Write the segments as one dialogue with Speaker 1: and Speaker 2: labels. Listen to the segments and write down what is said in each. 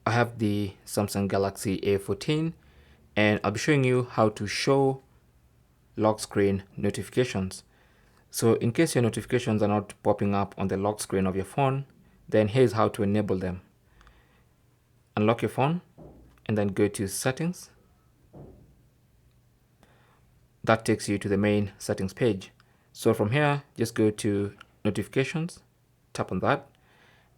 Speaker 1: I have the Samsung Galaxy A14 and I'll be showing you how to show lock screen notifications. So in case your notifications are not popping up on the lock screen of your phone, then here's how to enable them. Unlock your phone and then go to settings. That takes you to the main settings page. So from here, just go to notifications, tap on that,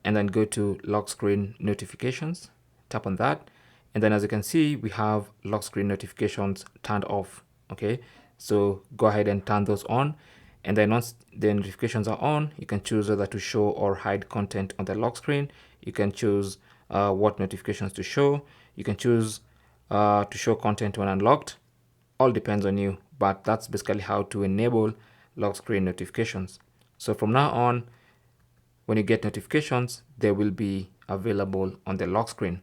Speaker 1: and then go to lock screen notifications, tap on that. And then as you can see, we have lock screen notifications turned off. Okay, so go ahead and turn those on. And then once the notifications are on, you can choose whether to show or hide content on the lock screen. You can choose what notifications to show. You can choose to show content when unlocked. All depends on you, but that's basically how to enable lock screen notifications. So from now on, when you get notifications, they will be available on the lock screen.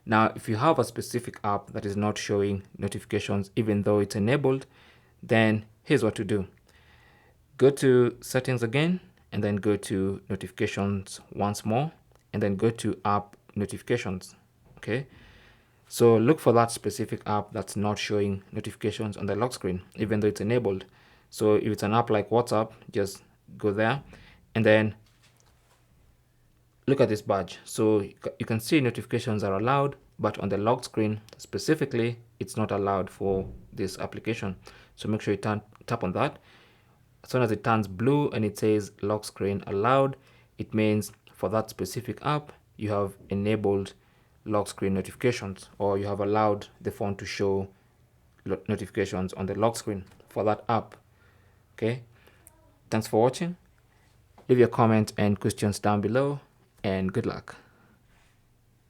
Speaker 1: Now, if you have a specific app that is not showing notifications, even though it's enabled, then here's what to do. Go to settings again, and then go to notifications once more, and then go to app notifications. Okay. So look for that specific app that's not showing notifications on the lock screen, even though it's enabled. So if it's an app like WhatsApp, just go there and then look at this badge. So you can see notifications are allowed, but on the lock screen specifically, it's not allowed for this application. So make sure you tap on that. As soon as it turns blue and it says lock screen allowed, it means for that specific app, you have enabled lock screen notifications, or you have allowed the phone to show notifications on the lock screen for that app. Okay, thanks for watching. Leave your comment and questions down below, and good luck.